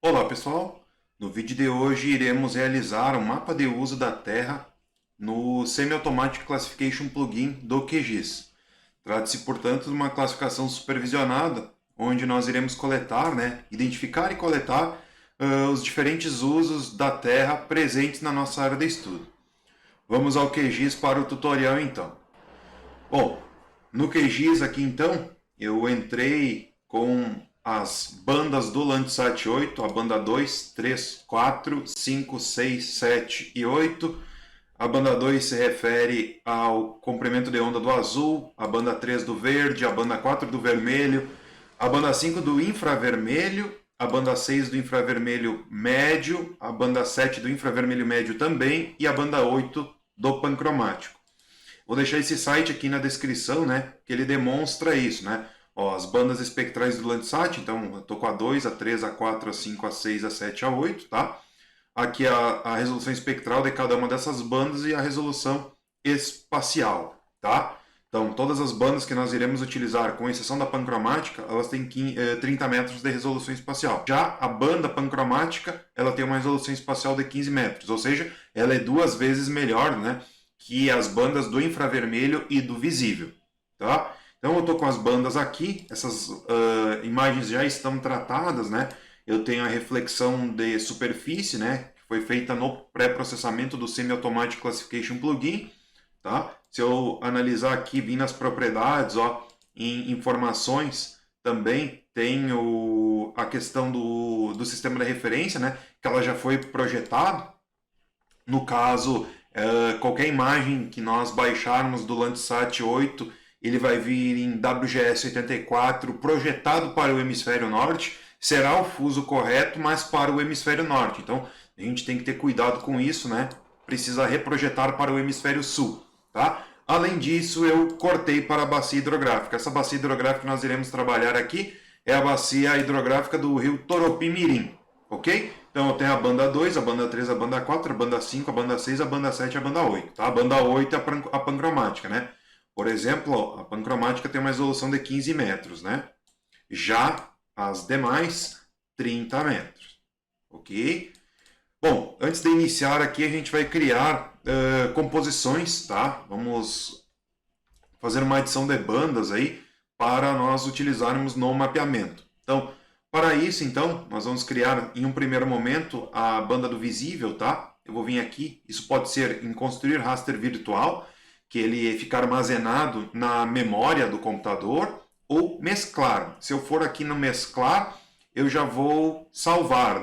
Olá pessoal, no vídeo de hoje iremos realizar um mapa de uso da Terra no Semi-Automatic Classification Plugin do QGIS. Trata-se, portanto, de uma classificação supervisionada, onde nós iremos coletar, identificar e coletar os diferentes usos da Terra presentes na nossa área de estudo. Vamos ao QGIS para o tutorial então. Bom, no QGIS aqui então, eu entrei com as bandas do Landsat 8, a banda 2, 3, 4, 5, 6, 7 e 8. A banda 2 se refere ao comprimento de onda do azul, a banda 3 do verde, a banda 4 do vermelho, a banda 5 do infravermelho, a banda 6 do infravermelho médio, a banda 7 do infravermelho médio também e a banda 8 do pancromático. Vou deixar esse site aqui na descrição, que ele demonstra isso, Ó, as bandas espectrais do Landsat, então eu estou com a 2, a 3, a 4, a 5, a 6, a 7, a 8, tá? Aqui a resolução espectral de cada uma dessas bandas e a resolução espacial, tá? Então, todas as bandas que nós iremos utilizar, com exceção da pancromática, elas têm 30 metros de resolução espacial. Já a banda pancromática, ela tem uma resolução espacial de 15 metros, ou seja, ela é 2 vezes melhor, que as bandas do infravermelho e do visível, tá? Então eu estou com as bandas aqui, essas imagens já estão tratadas, Eu tenho a reflexão de superfície, que foi feita no pré-processamento do Semi-Automatic Classification Plugin, tá? Se eu analisar aqui, vir nas propriedades, ó, em informações, também tem a questão do sistema de referência, que ela já foi projetado. No caso, qualquer imagem que nós baixarmos do Landsat 8, ele vai vir em WGS 84 projetado para o hemisfério norte, será o fuso correto, mas para o hemisfério norte. Então, a gente tem que ter cuidado com isso, Precisa reprojetar para o hemisfério sul, tá? Além disso, eu cortei para a bacia hidrográfica. Essa bacia hidrográfica que nós iremos trabalhar aqui é a bacia hidrográfica do rio Toropimirim, ok? Então eu tenho a banda 2, a banda 3, a banda 4, a banda 5, a banda 6, a banda 7 e a banda 8, tá? A banda 8 é a pancromática, Por exemplo, ó, a pancromática tem uma resolução de 15 metros, Já as demais, 30 metros. Ok? Bom, antes de iniciar aqui, a gente vai criar composições, tá? Vamos fazer uma adição de bandas aí para nós utilizarmos no mapeamento. Então, para isso, então, nós vamos criar em um primeiro momento a banda do visível, tá? Eu vou vir aqui, isso pode ser em construir raster virtual, que ele fica armazenado na memória do computador, ou mesclar. Se eu for aqui no mesclar, eu já vou salvar,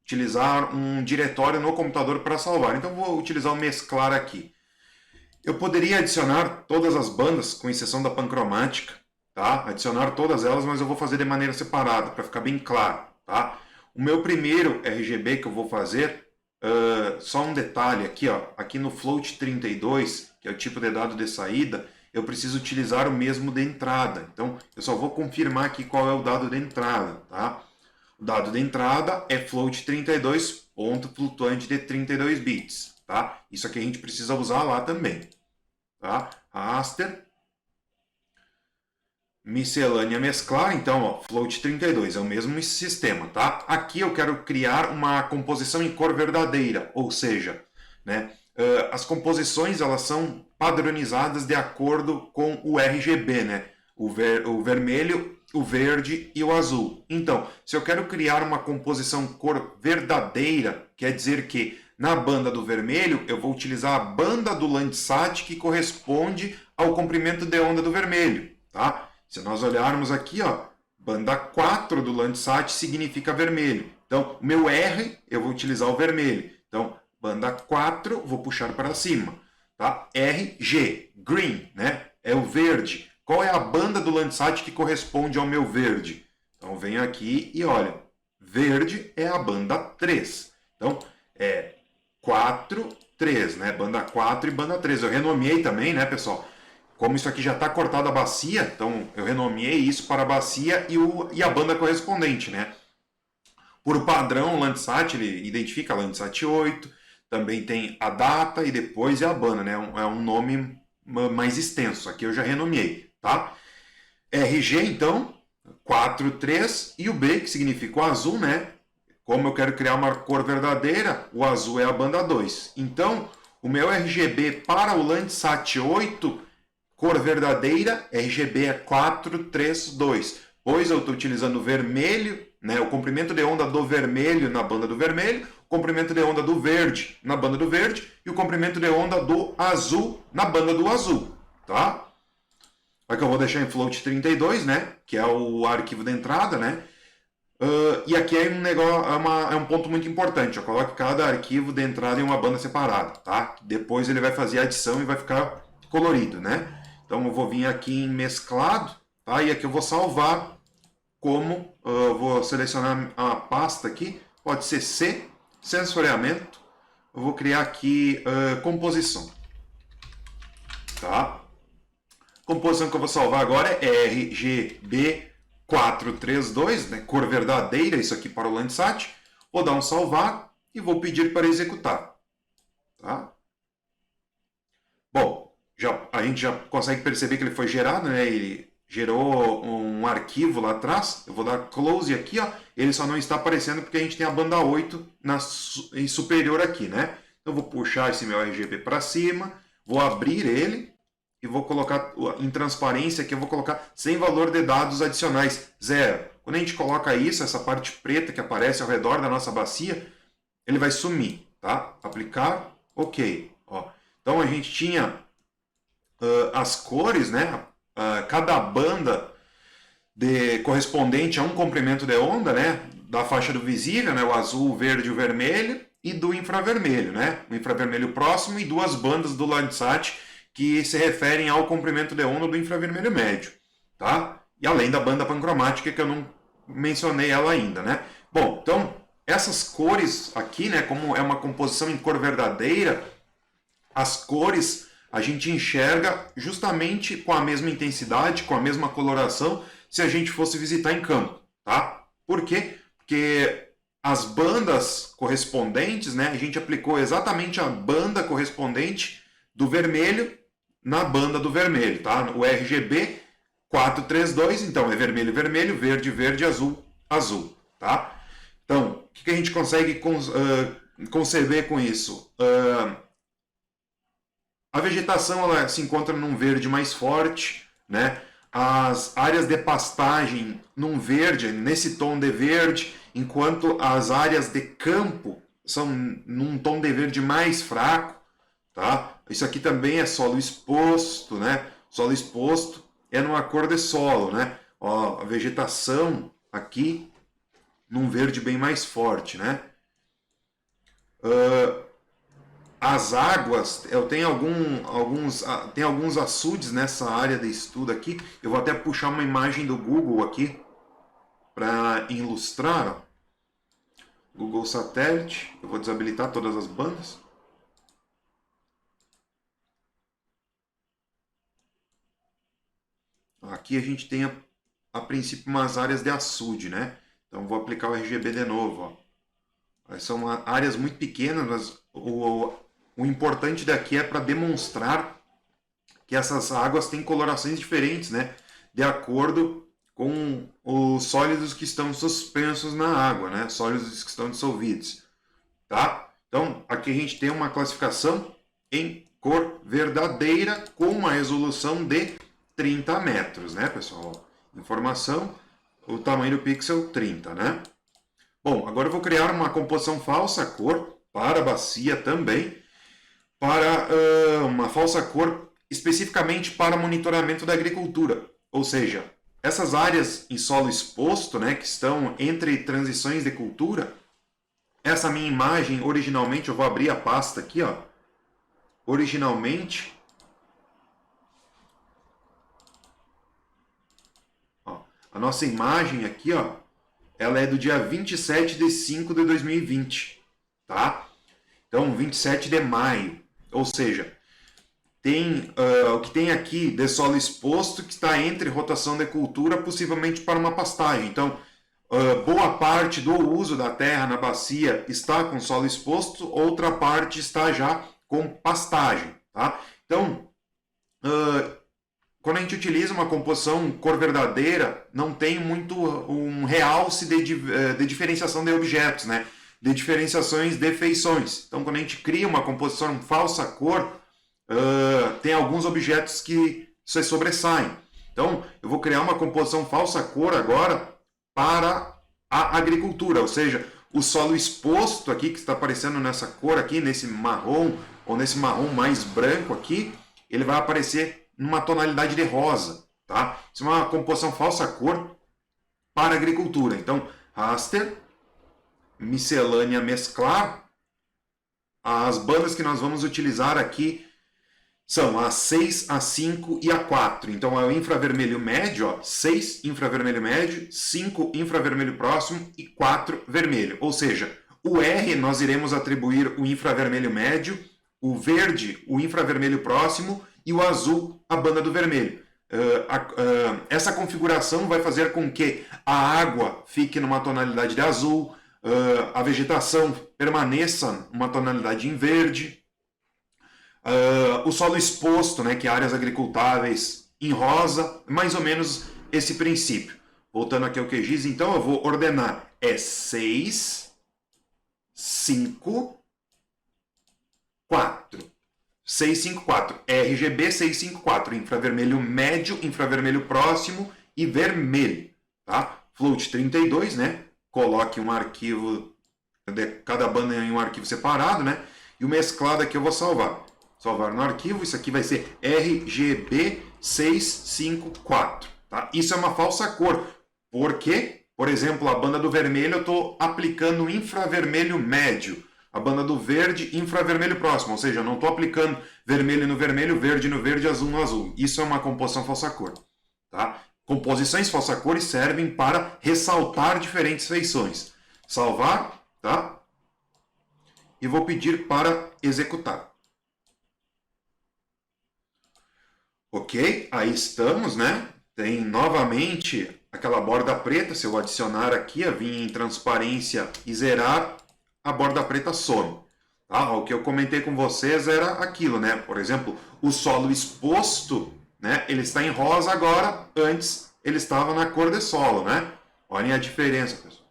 Utilizar um diretório no computador para salvar. Então, vou utilizar o mesclar aqui. Eu poderia adicionar todas as bandas, com exceção da pancromática, tá? Adicionar todas elas, mas eu vou fazer de maneira separada, para ficar bem claro, tá? O meu primeiro RGB que eu vou fazer, só um detalhe aqui, ó, aqui no Float 32, que é o tipo de dado de saída, eu preciso utilizar o mesmo de entrada. Então, eu só vou confirmar aqui qual é o dado de entrada, tá? O dado de entrada é Float 32, ponto flutuante de 32 bits, tá? Isso aqui a gente precisa usar lá também, tá? Raster, miscelânea mesclar, então, ó, Float 32, é o mesmo sistema, tá? Aqui eu quero criar uma composição em cor verdadeira, ou seja, as composições elas são padronizadas de acordo com o RGB, o vermelho, o verde e o azul. Então, se eu quero criar uma composição cor verdadeira, quer dizer que na banda do vermelho eu vou utilizar a banda do Landsat que corresponde ao comprimento de onda do vermelho, tá? Se nós olharmos aqui, ó, banda 4 do Landsat significa vermelho. Então, o meu R eu vou utilizar o vermelho. Então, banda 4, vou puxar para cima, tá? RG, green, É o verde. Qual é a banda do Landsat que corresponde ao meu verde? Então, venho aqui e olha, verde é a banda 3. Então, é 4, 3, Banda 4 e banda 3. Eu renomeei também, pessoal? Como isso aqui já está cortado a bacia, então eu renomeei isso para a bacia e a banda correspondente, Por padrão, o Landsat, ele identifica Landsat 8, também tem a data e depois é a banda, É um nome mais extenso. Aqui eu já renomeei, tá? RG, então, 4, 3, e o B, que significa o azul, Como eu quero criar uma cor verdadeira, o azul é a banda 2. Então, o meu RGB para o Landsat 8, cor verdadeira, RGB é 432, pois eu estou utilizando vermelho, né, o comprimento de onda do vermelho na banda do vermelho, o comprimento de onda do verde na banda do verde e o comprimento de onda do azul na banda do azul, tá? Aqui eu vou deixar em float 32, né, que é o arquivo de entrada, né? E aqui é um negócio, é um ponto muito importante. Eu coloco cada arquivo de entrada em uma banda separada, tá? Depois ele vai fazer a adição e vai ficar colorido, né? Então eu vou vir aqui em mesclado, tá? E aqui eu vou salvar como, eu vou selecionar a pasta aqui, pode ser C, sensoriamento. Eu vou criar aqui composição, tá? Composição que eu vou salvar agora é RGB 432, né, cor verdadeira, isso aqui para o Landsat. Vou dar um salvar e vou pedir para executar. Tá? Bom, a gente já consegue perceber que ele foi gerado, né? Ele gerou um arquivo lá atrás. Eu vou dar close aqui, ó. Ele só não está aparecendo porque a gente tem a banda 8 em superior aqui, né? Então eu vou puxar esse meu RGB para cima, vou abrir ele e vou colocar em transparência aqui, eu vou colocar sem valor de dados adicionais, 0. Quando a gente coloca isso, essa parte preta que aparece ao redor da nossa bacia, ele vai sumir, tá? Aplicar, ok. Ó. Então a gente tinha as cores, né? Cada banda correspondente a um comprimento de onda, né? Da faixa do visível, né? O azul, o verde e o vermelho, e do infravermelho, né? O infravermelho próximo e duas bandas do Landsat que se referem ao comprimento de onda do infravermelho médio, tá? E além da banda pancromática, que eu não mencionei ela ainda, né? Bom, então, essas cores aqui, né, como é uma composição em cor verdadeira, as cores a gente enxerga justamente com a mesma intensidade, com a mesma coloração, se a gente fosse visitar em campo, tá? Por quê? Porque as bandas correspondentes, né, a gente aplicou exatamente a banda correspondente do vermelho na banda do vermelho, tá? O RGB 432, então é vermelho, vermelho, verde, verde, azul, azul, tá? Então, o que a gente consegue conceber com isso? A vegetação ela se encontra num verde mais forte, né? As áreas de pastagem num verde, nesse tom de verde, enquanto as áreas de campo são num tom de verde mais fraco, tá? Isso aqui também é solo exposto, né? Solo exposto é numa cor de solo, né? Ó, a vegetação aqui num verde bem mais forte, né? As águas, eu tenho alguns açudes nessa área de estudo aqui. Eu vou até puxar uma imagem do Google aqui para ilustrar. Ó. Google Satélite. Eu vou desabilitar todas as bandas. Aqui a gente tem a princípio umas áreas de açude, né? Então vou aplicar o RGB de novo. Ó. São áreas muito pequenas, mas o importante daqui é para demonstrar que essas águas têm colorações diferentes, né? De acordo com os sólidos que estão suspensos na água, né? Sólidos que estão dissolvidos, tá? Então aqui a gente tem uma classificação em cor verdadeira com uma resolução de 30 metros, né, pessoal? Informação, o tamanho do pixel 30, né? Bom, agora eu vou criar uma composição falsa cor para a bacia também, para uma falsa cor especificamente para monitoramento da agricultura. Ou seja, essas áreas em solo exposto, né, que estão entre transições de cultura, essa minha imagem, originalmente, eu vou abrir a pasta aqui, ó. Originalmente, a nossa imagem aqui, ó, ela é do dia 27 de 5 de 2020, tá? Então, 27 de maio. Ou seja, tem o que tem aqui de solo exposto que está entre rotação de cultura, possivelmente para uma pastagem. Então, boa parte do uso da terra na bacia está com solo exposto, outra parte está já com pastagem, tá? Então, quando a gente utiliza uma composição cor verdadeira, não tem muito um realce de diferenciação de objetos, né? De diferenciações de feições. Então, quando a gente cria uma composição falsa cor, tem alguns objetos que se sobressaem. Então, eu vou criar uma composição falsa cor agora para a agricultura, ou seja, o solo exposto aqui, que está aparecendo nessa cor aqui, nesse marrom, ou nesse marrom mais branco aqui, ele vai aparecer numa tonalidade de rosa, tá? Isso é uma composição falsa cor para a agricultura. Então, raster, miscelânea mesclar, as bandas que nós vamos utilizar aqui são a 6, a 5 e a 4. Então é o infravermelho médio, ó, 6 infravermelho médio, 5 infravermelho próximo e 4 vermelho. Ou seja, o R nós iremos atribuir o infravermelho médio, o verde o infravermelho próximo e o azul a banda do vermelho. Essa configuração vai fazer com que a água fique numa tonalidade de azul, a vegetação permaneça numa tonalidade em verde, o solo exposto, né, que é áreas agricultáveis, em rosa, mais ou menos esse princípio. Voltando aqui ao QGIS, então eu vou ordenar 6, 5, 4. 654, RGB 654, infravermelho médio, infravermelho próximo e vermelho, tá? Float 32, né? Coloque um arquivo, cada banda em um arquivo separado, né? E o mesclado aqui eu vou salvar. Salvar no arquivo, isso aqui vai ser RGB 654, tá? Isso é uma falsa cor, porque, por exemplo, a banda do vermelho eu estou aplicando infravermelho médio. A banda do verde, infravermelho próximo, ou seja, eu não estou aplicando vermelho no vermelho, verde no verde, azul no azul. Isso é uma composição falsa cor. Tá? Composições falsa cores servem para ressaltar diferentes feições. Salvar, tá? E vou pedir para executar. Ok, aí estamos, né? Tem novamente aquela borda preta, se eu adicionar aqui, vir em transparência e zerar, a borda preta some. Tá? O que eu comentei com vocês era aquilo, né? Por exemplo, o solo exposto, né? Ele está em rosa agora, antes ele estava na cor de solo, né? Olhem a diferença, pessoal.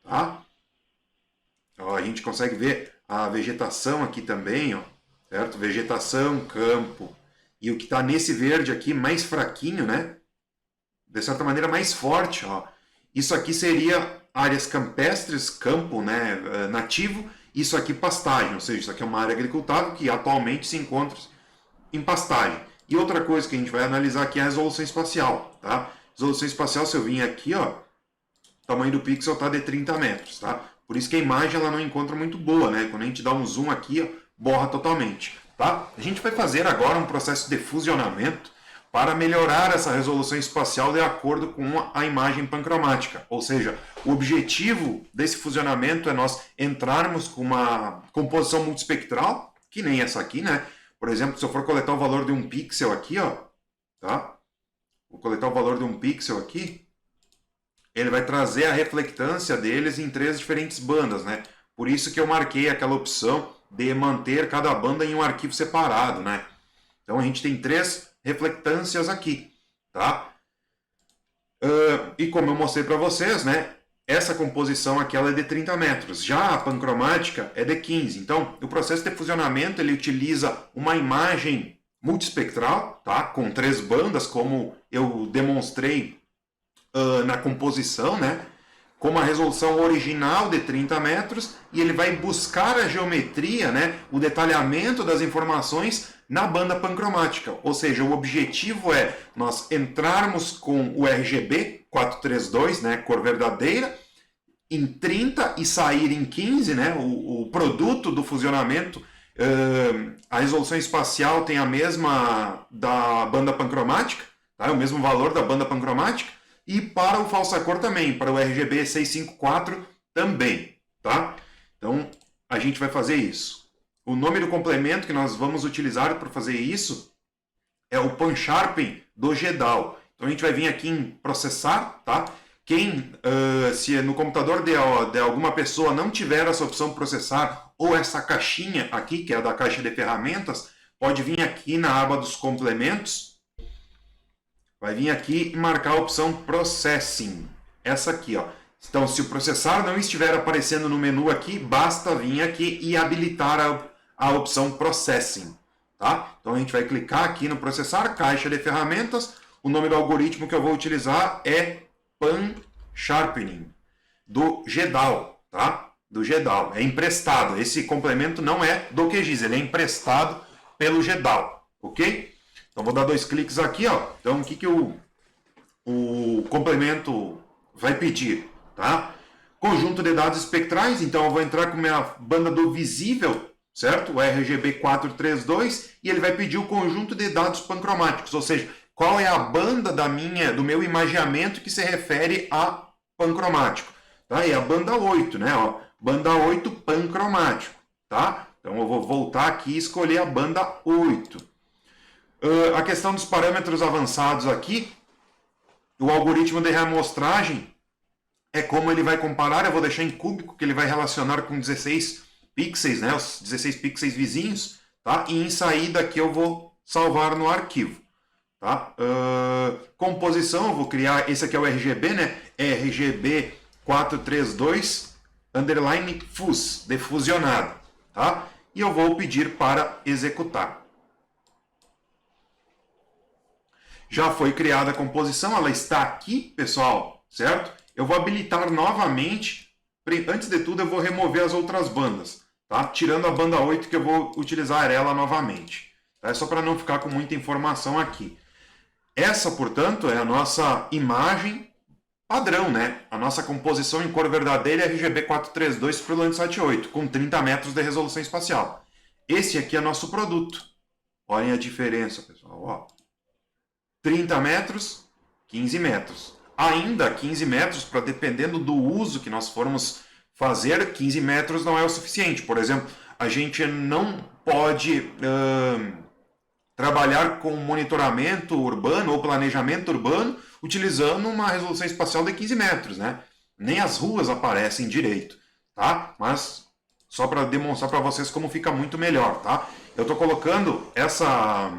Tá? Ó, a gente consegue ver a vegetação aqui também, ó, certo? Vegetação, campo. E o que está nesse verde aqui, mais fraquinho, né? De certa maneira, mais forte, ó. Isso aqui seria áreas campestres, campo, né, nativo, isso aqui pastagem, ou seja, isso aqui é uma área agricultável que atualmente se encontra em pastagem. E outra coisa que a gente vai analisar aqui é a resolução espacial, tá? Resolução espacial, se eu vim aqui, ó, o tamanho do pixel está de 30 metros, tá? Por isso que a imagem ela não encontra muito boa, né? Quando a gente dá um zoom aqui, ó, borra totalmente, tá? A gente vai fazer agora um processo de fusionamento para melhorar essa resolução espacial de acordo com a imagem pancromática. Ou seja, o objetivo desse fusionamento é nós entrarmos com uma composição multispectral, que nem essa aqui, né? Por exemplo, se eu for coletar o valor de um pixel aqui, ó, tá? Vou coletar o valor de um pixel aqui, ele vai trazer a reflectância deles em 3 diferentes bandas, né? Por isso que eu marquei aquela opção de manter cada banda em um arquivo separado, né? Então a gente tem 3 reflectâncias aqui, tá? E como eu mostrei para vocês, né? Essa composição aqui ela é de 30 metros, já a pancromática é de 15. Então, o processo de fusionamento ele utiliza uma imagem multispectral, tá? Com 3 bandas, como eu demonstrei na composição, né? Com uma resolução original de 30 metros, e ele vai buscar a geometria, né? O detalhamento das informações na banda pancromática. Ou seja, o objetivo é nós entrarmos com o RGB 432, né, cor verdadeira, em 30 e sair em 15, né, o produto do fusionamento. A resolução espacial tem a mesma da banda pancromática, tá? O mesmo valor da banda pancromática, e para o falsa cor também, para o RGB 654 também, tá? Então, a gente vai fazer isso. O nome do complemento que nós vamos utilizar para fazer isso é o PanSharpen do GEDAL. Então a gente vai vir aqui em processar, tá? Se no computador de alguma pessoa não tiver essa opção processar ou essa caixinha aqui, que é a da caixa de ferramentas, pode vir aqui na aba dos complementos vai vir aqui e marcar a opção Processing. Essa aqui, ó. Então, se o processar não estiver aparecendo no menu aqui, basta vir aqui e habilitar a opção Processing. Tá? Então, a gente vai clicar aqui no processar, caixa de ferramentas. O nome do algoritmo que eu vou utilizar é Pan-Sharpening, do GEDAL. Tá? Do GEDAL. É emprestado. Esse complemento não é do QGIS, ele é emprestado pelo GEDAL. Ok? Então, vou dar 2 cliques aqui. Ó. Então, o que o complemento vai pedir? Tá? Conjunto de dados espectrais. Então, eu vou entrar com minha banda do visível, certo? O RGB 432, e ele vai pedir o conjunto de dados pancromáticos, ou seja, qual é a banda do meu imageamento que se refere a pancromático. Tá? E a banda 8, né? Ó, banda 8 pancromático. Tá? Então eu vou voltar aqui e escolher a banda 8. A questão dos parâmetros avançados aqui, o algoritmo de reamostragem é como ele vai comparar, eu vou deixar em cúbico, que ele vai relacionar com 16 pixels, né, os 16 pixels vizinhos, tá? E em saída aqui eu vou salvar no arquivo. Tá? Composição, eu vou criar, esse aqui é o RGB, né? RGB 432 underline fus, defusionado. Tá? E eu vou pedir para executar. Já foi criada a composição, ela está aqui, pessoal, certo? Eu vou habilitar novamente. Antes de tudo, eu vou remover as outras bandas, tá? Tirando a banda 8, que eu vou utilizar ela novamente. Tá? É só para não ficar com muita informação aqui. Essa, portanto, é a nossa imagem padrão, né? A nossa composição em cor verdadeira é RGB 432 para o Landsat 8, com 30 metros de resolução espacial. Esse aqui é nosso produto. Olhem a diferença, pessoal. Ó. 30 metros, 15 metros. Ainda 15 metros, para dependendo do uso que nós formos fazer, 15 metros não é o suficiente. Por exemplo, a gente não pode trabalhar com monitoramento urbano ou planejamento urbano utilizando uma resolução espacial de 15 metros, né? Nem as ruas aparecem direito, tá? Mas só para demonstrar para vocês como fica muito melhor, tá? Eu estou colocando essa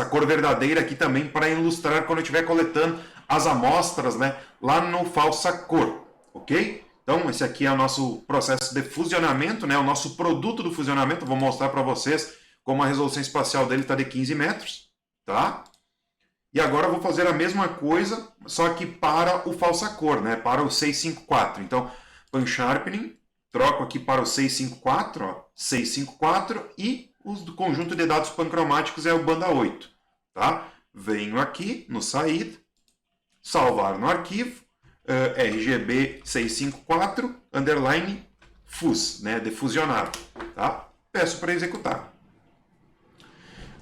cor verdadeira aqui também para ilustrar quando eu estiver coletando as amostras, né, lá no falsa cor, ok? Então, esse aqui é o nosso processo de fusionamento, né, o nosso produto do fusionamento. Vou mostrar para vocês como a resolução espacial dele está de 15 metros, tá? E agora eu vou fazer a mesma coisa, só que para o falsa cor, né, para o 654. Então, Pan-Sharpening, troco aqui para o 654, ó, 654, e o conjunto de dados pancromáticos é o banda 8, tá? Venho aqui no saída, salvar no arquivo, RGB 654, underline, fus, né, defusionado, tá? Peço para executar.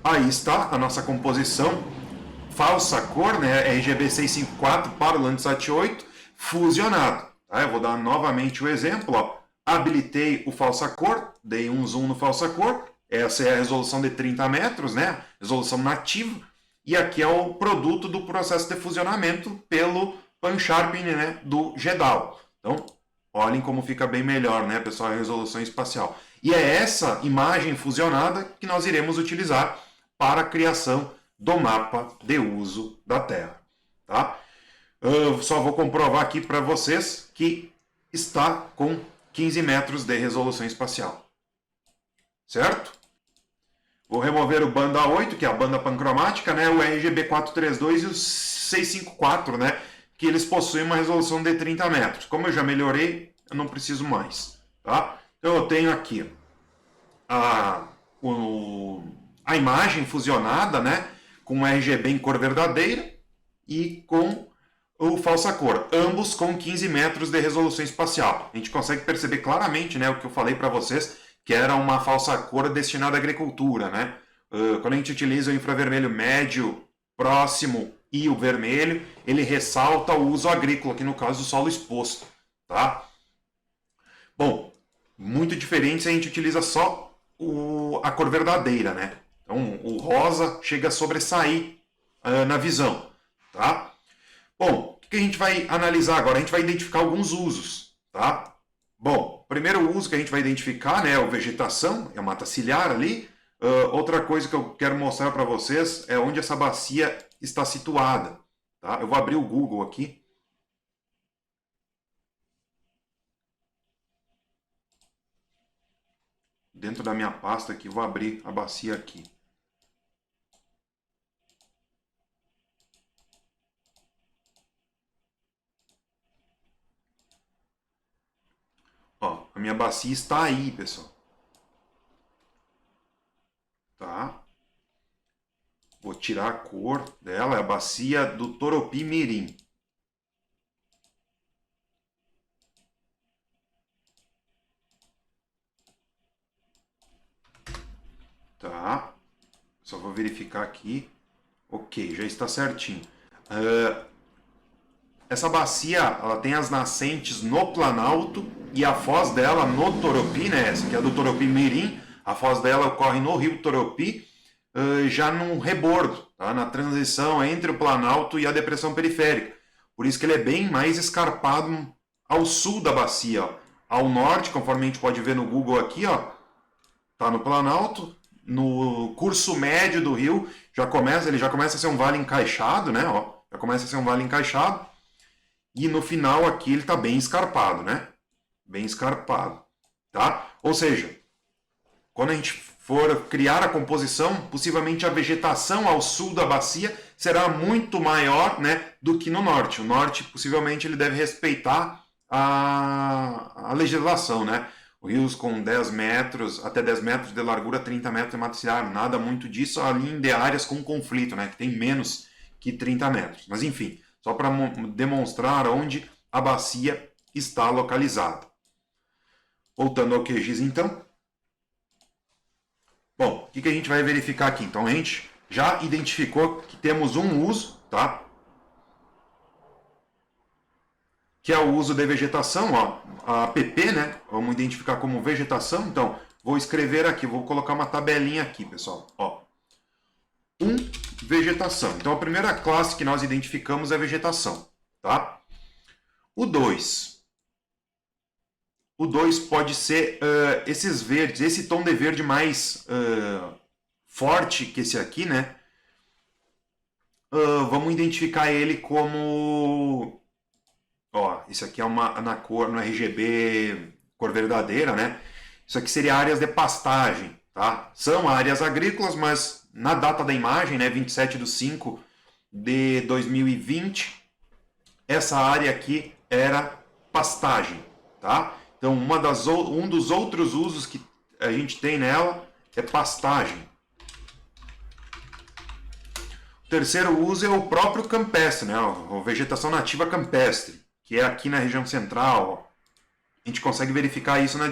Aí está a nossa composição falsa cor, né, RGB 654 para o Landsat 8, fusionado. Tá? Eu vou dar novamente o exemplo, ó. Habilitei o falsa cor, dei um zoom no falsa cor, essa é a resolução de 30 metros, né, resolução nativa, e aqui é o produto do processo de fusionamento pelo Pan-Sharpening, né, do GEDAL. Então, olhem como fica bem melhor, né, pessoal, a resolução espacial. E é essa imagem fusionada que nós iremos utilizar para a criação do mapa de uso da Terra. Tá? Eu só vou comprovar aqui para vocês que está com 15 metros de resolução espacial. Certo? Vou remover o banda 8, que é a banda pancromática, né, o RGB 432 e o 654, né, que eles possuem uma resolução de 30 metros. Como eu já melhorei, eu não preciso mais. Tá? Então eu tenho aqui a imagem fusionada, né, com o RGB em cor verdadeira e com o falsa cor, ambos com 15 metros de resolução espacial. A gente consegue perceber claramente, né, o que eu falei para vocês, que era uma falsa cor destinada à agricultura, né? Quando a gente utiliza o infravermelho médio, próximo e o vermelho, ele ressalta o uso agrícola, aqui no caso do solo exposto, tá? Bom, muito diferente se a gente utiliza só a cor verdadeira, né? Então, o rosa chega a sobressair na visão, tá? Bom, o que a gente vai analisar agora? A gente vai identificar alguns usos, tá? Bom, o primeiro uso que a gente vai identificar, né, é a vegetação, é a mata ciliar ali. Outra coisa que eu quero mostrar para vocês é onde essa bacia está situada. Tá? Eu vou abrir o Google aqui. Dentro da minha pasta aqui, vou abrir a bacia aqui. Ó, a minha bacia está aí, pessoal. Tá? Vou tirar a cor dela, é a bacia do Toropi Mirim. Tá? Só vou verificar aqui. Ok, já está certinho. Essa bacia, ela tem as nascentes no Planalto e a foz dela no Toropi, né? Essa aqui é do Toropi Mirim. A foz dela ocorre no rio Toropi, já num rebordo, tá? Na transição entre o Planalto e a depressão periférica. Por isso que ele é bem mais escarpado ao sul da bacia. Ó. Ao norte, conforme a gente pode ver no Google aqui, ó, tá no Planalto. No curso médio do rio, ele já começa a ser um vale encaixado, né? Ó, já começa a ser um vale encaixado. E no final aqui ele está bem escarpado, né? Bem escarpado, tá? Ou seja, quando a gente for criar a composição, possivelmente a vegetação ao sul da bacia será muito maior, né, do que no norte. O norte, possivelmente, ele deve respeitar a legislação, né? Rios com 10 metros, até 10 metros de largura, 30 metros de mata ciliar, nada muito disso, além de áreas com conflito, né, que tem menos que 30 metros. Mas enfim, só para demonstrar onde a bacia está localizada. Voltando ao QGIS, então. Bom, o que a gente vai verificar aqui? Então, a gente já identificou que temos um uso, tá? Que é o uso de vegetação, ó, a PP, né? Vamos identificar como vegetação. Então, vou escrever aqui, vou colocar uma tabelinha aqui, pessoal. Ó, vegetação. Então, a primeira classe que nós identificamos é vegetação, tá? O 2 pode ser esses verdes, esse tom de verde mais forte que esse aqui, né? Vamos identificar ele como... Ó, isso aqui é na cor, no RGB cor verdadeira, né? Isso aqui seria áreas de pastagem, tá? São áreas agrícolas, mas na data da imagem, né, 27/5 de 2020, essa área aqui era pastagem, tá? Então, um dos outros usos que a gente tem nela é pastagem. O terceiro uso é o próprio campestre, né? A vegetação nativa campestre, que é aqui na região central. Ó. A gente consegue verificar isso na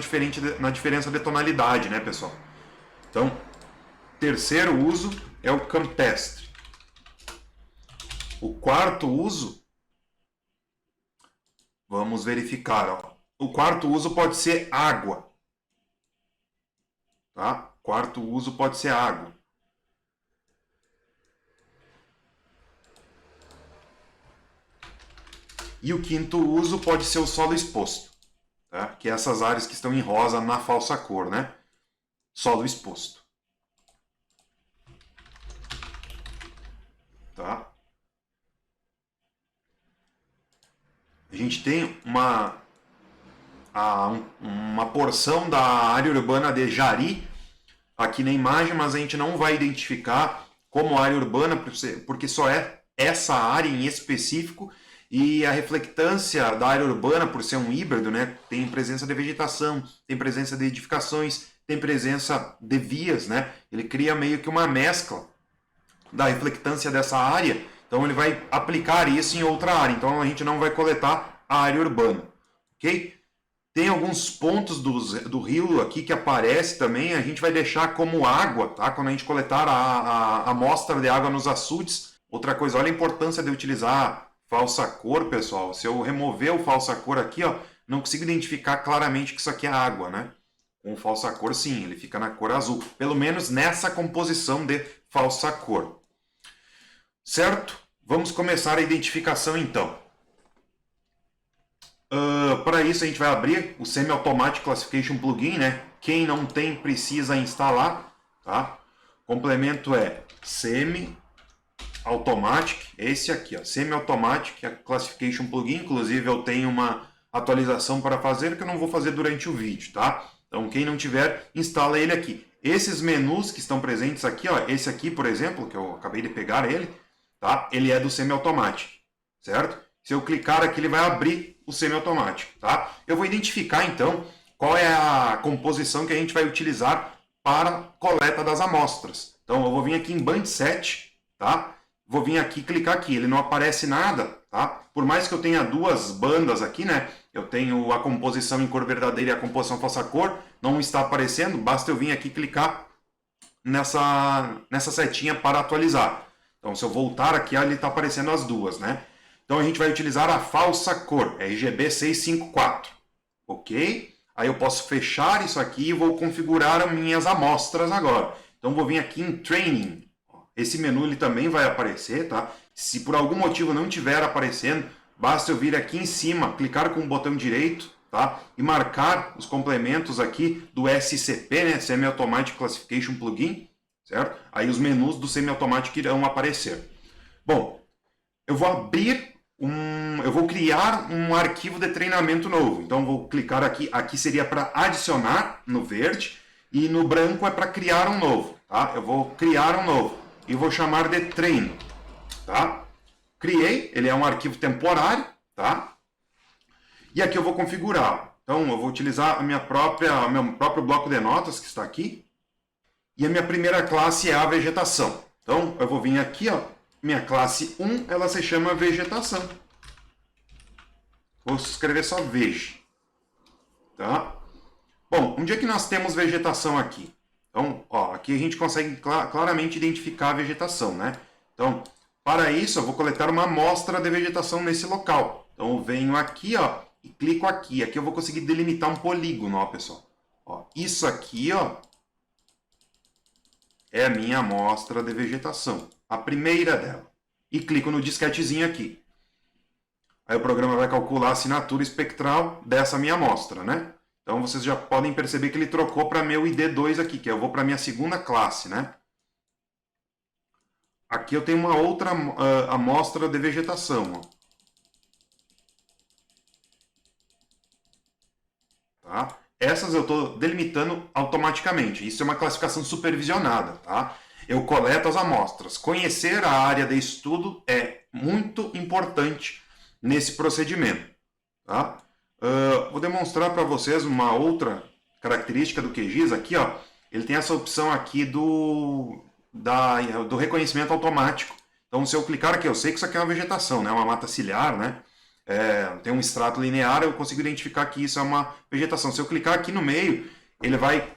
diferença de tonalidade, né, pessoal? Então, terceiro uso é o campestre. O quarto uso, vamos verificar, ó. O quarto uso pode ser água. Tá? Quarto uso pode ser água. E o quinto uso pode ser o solo exposto, tá? Que é essas áreas que estão em rosa na falsa cor, né? Solo exposto. Tá? A gente tem uma porção da área urbana de Jari aqui na imagem, mas a gente não vai identificar como área urbana, porque só é essa área em específico. E a reflectância da área urbana, por ser um híbrido, né, tem presença de vegetação, tem presença de edificações, tem presença de vias, né? Ele cria meio que uma mescla da reflectância dessa área, então ele vai aplicar isso em outra área. Então a gente não vai coletar a área urbana, ok? Tem alguns pontos do rio aqui que aparece também, a gente vai deixar como água, tá? Quando a gente coletar a amostra de água nos açudes. Outra coisa, olha a importância de utilizar falsa cor, pessoal. Se eu remover o falsa cor aqui, ó, não consigo identificar claramente que isso aqui é água, né? Com falsa cor, sim, ele fica na cor azul. Pelo menos nessa composição de falsa cor. Certo? Vamos começar a identificação, então. Para isso, a gente vai abrir o Semi-Automatic Classification Plugin, né? Quem não tem, precisa instalar, tá? O complemento é Semi Automatic, esse aqui, ó, Semi-Automatic Classification Plugin. Inclusive eu tenho uma atualização para fazer que eu não vou fazer durante o vídeo, tá? Então quem não tiver, instala ele aqui. Esses menus que estão presentes aqui, ó, esse aqui, por exemplo, que eu acabei de pegar ele, tá? Ele é do Semi-Automatic, certo? Se eu clicar aqui, ele vai abrir o Semi-Automatic, tá? Eu vou identificar então qual é a composição que a gente vai utilizar para coleta das amostras. Então eu vou vir aqui em Band Set, tá? Vou vir aqui, clicar aqui, ele não aparece nada, tá? Por mais que eu tenha duas bandas aqui, né? Eu tenho a composição em cor verdadeira e a composição falsa cor, não está aparecendo, basta eu vir aqui clicar nessa setinha para atualizar. Então se eu voltar aqui, ali está aparecendo as duas, né? Então a gente vai utilizar a falsa cor, RGB 654, ok? Aí eu posso fechar isso aqui e vou configurar as minhas amostras agora. Então vou vir aqui em Training. Esse menu ele também vai aparecer, tá? Se por algum motivo não estiver aparecendo, basta eu vir aqui em cima, clicar com o botão direito, tá? E marcar os complementos aqui do SCP, né? Semi-Automatic Classification Plugin, certo? Aí os menus do Semi-Automatic irão aparecer. Bom, eu vou criar um arquivo de treinamento novo. Então vou clicar aqui, aqui seria para adicionar no verde e no branco é para criar um novo, tá? Eu vou criar um novo e vou chamar de treino, tá? Criei, ele é um arquivo temporário, tá? E aqui eu vou configurar. Então eu vou utilizar o meu próprio bloco de notas que está aqui. E a minha primeira classe é a vegetação. Então eu vou vir aqui, ó, minha classe 1, ela se chama vegetação. Vou escrever só veg, tá? Bom, onde é que nós temos vegetação aqui? Então, ó, aqui a gente consegue claramente identificar a vegetação, né? Então, para isso, eu vou coletar uma amostra de vegetação nesse local. Então, eu venho aqui, ó, e clico aqui. Aqui eu vou conseguir delimitar um polígono, ó, pessoal. Ó, isso aqui, ó, é a minha amostra de vegetação. A primeira dela. E clico no disquetezinho aqui. Aí o programa vai calcular a assinatura espectral dessa minha amostra, né? Então vocês já podem perceber que ele trocou para meu ID2 aqui, que eu vou para minha segunda classe, né? Aqui eu tenho uma outra amostra de vegetação, ó. Tá? Essas eu estou delimitando automaticamente. Isso é uma classificação supervisionada, tá? Eu coleto as amostras. Conhecer a área de estudo é muito importante nesse procedimento, tá? Vou demonstrar para vocês uma outra característica do QGIS aqui, ó. Ele tem essa opção aqui do reconhecimento automático. Então, se eu clicar aqui, eu sei que isso aqui é uma vegetação, né? Uma mata ciliar, né? Tem um extrato linear, eu consigo identificar que isso é uma vegetação. Se eu clicar aqui no meio, ele vai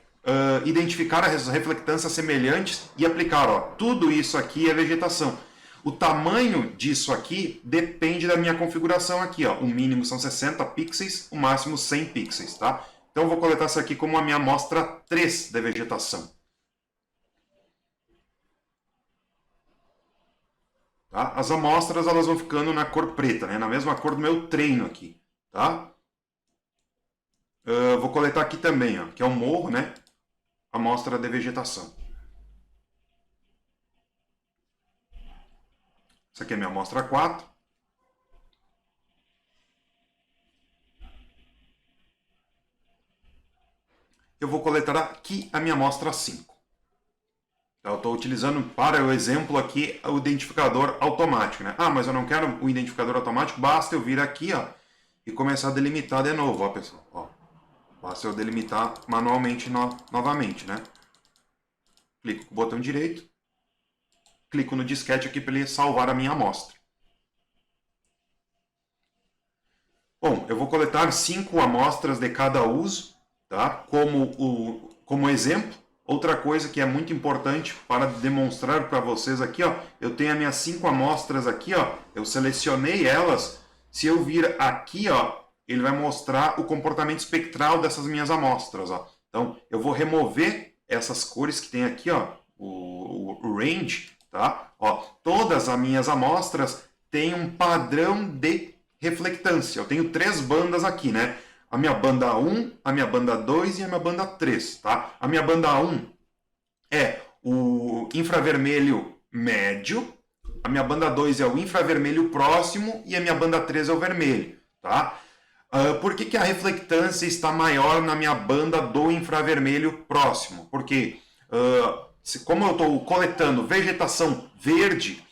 identificar as reflectâncias semelhantes e aplicar, ó, tudo isso aqui é vegetação. O tamanho disso aqui depende da minha configuração aqui, ó. O mínimo são 60 pixels, o máximo 100 pixels, tá? Então eu vou coletar isso aqui como a minha amostra 3 de vegetação. Tá? As amostras elas vão ficando na cor preta, né? Na mesma cor do meu treino aqui, tá? Vou coletar aqui também, ó, que é o morro, né? Amostra de vegetação. Essa aqui é a minha amostra 4. Eu vou coletar aqui a minha amostra 5. Eu estou utilizando para o exemplo aqui o identificador automático, né? Ah, mas eu não quero o identificador automático, basta eu vir aqui, ó, e começar a delimitar de novo, ó, pessoal. Ó, basta eu delimitar manualmente novamente, né? Clico com o botão direito, clico no disquete aqui para ele salvar a minha amostra. Bom, eu vou coletar 5 amostras de cada uso, tá? Como exemplo. Outra coisa que é muito importante para demonstrar para vocês aqui, ó, eu tenho as minhas 5 amostras aqui, ó, eu selecionei elas. Se eu vir aqui, ó, ele vai mostrar o comportamento espectral dessas minhas amostras, ó. Então, eu vou remover essas cores que tem aqui, ó, o range, tá? Ó, todas as minhas amostras têm um padrão de reflectância. Eu tenho 3 bandas aqui, né? A minha banda 1, a minha banda 2 e a minha banda 3, tá? A minha banda 1 é o infravermelho médio, a minha banda 2 é o infravermelho próximo e a minha banda 3 é o vermelho, tá? Por que a reflectância está maior na minha banda do infravermelho próximo? Porque, como eu estou coletando vegetação verde,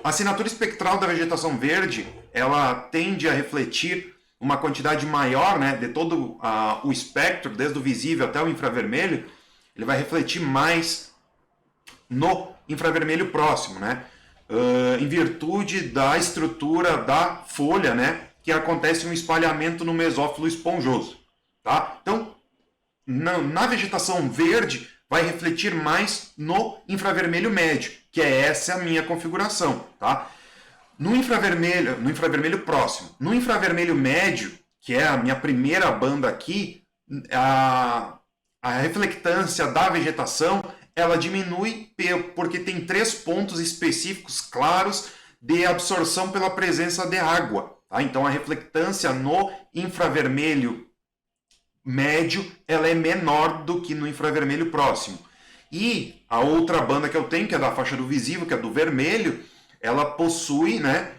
a assinatura espectral da vegetação verde, ela tende a refletir uma quantidade maior, né, de todo o espectro, desde o visível até o infravermelho, ele vai refletir mais no infravermelho próximo, né? Em virtude da estrutura da folha, né, que acontece um espalhamento no mesófilo esponjoso, tá? Então, na vegetação verde, vai refletir mais no infravermelho médio, que é essa a minha configuração, tá? No infravermelho próximo, no infravermelho médio, que é a minha primeira banda aqui, a reflectância da vegetação ela diminui porque tem 3 pontos específicos claros de absorção pela presença de água. Tá? Então a reflectância no infravermelho médio ela é menor do que no infravermelho próximo. E a outra banda que eu tenho, que é da faixa do visível, que é do vermelho, ela possui, né,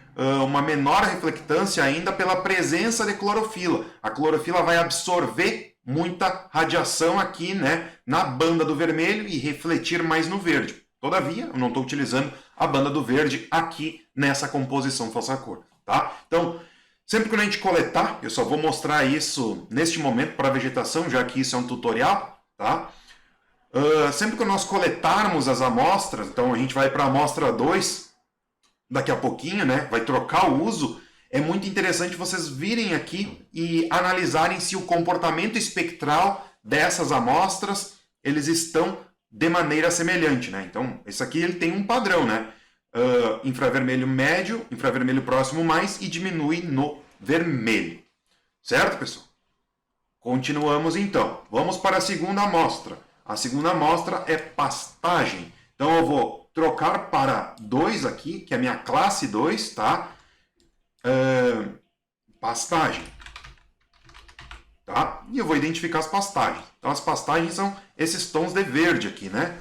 uma menor reflectância ainda pela presença de clorofila. A clorofila vai absorver muita radiação aqui, né, na banda do vermelho e refletir mais no verde. Todavia, eu não estou utilizando a banda do verde aqui nessa composição falsa-cor. Tá? Então, sempre que a gente coletar, eu só vou mostrar isso neste momento para a vegetação, já que isso é um tutorial. Tá? Sempre que nós coletarmos as amostras, então a gente vai para a amostra 2, daqui a pouquinho, né, vai trocar o uso. É muito interessante vocês virem aqui e analisarem se o comportamento espectral dessas amostras eles estão de maneira semelhante, né? Então, esse aqui ele tem um padrão, né? Infravermelho médio, infravermelho próximo mais e diminui no vermelho. Certo, pessoal? Continuamos então. Vamos para a segunda amostra. A segunda amostra é pastagem. Então, eu vou trocar para 2 aqui, que é a minha classe 2, tá? Pastagem, tá? E eu vou identificar as pastagens. Então as pastagens são esses tons de verde aqui, né?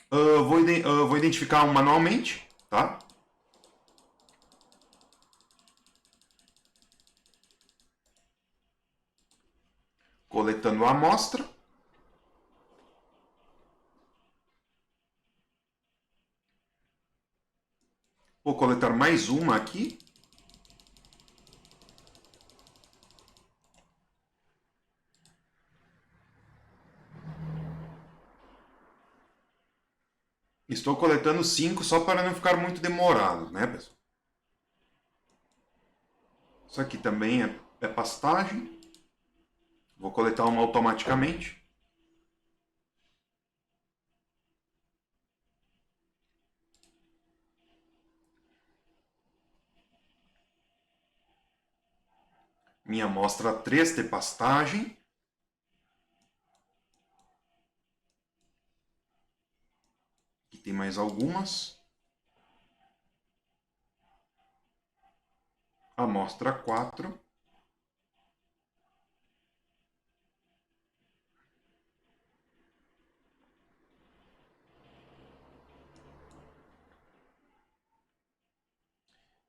Vou identificar manualmente, tá? Coletando a amostra. Vou coletar mais uma aqui. Estou coletando 5 só para não ficar muito demorado, né, pessoal? Isso aqui também é pastagem. Vou coletar uma automaticamente. Minha amostra 3 de pastagem. Aqui tem mais algumas. Amostra 4.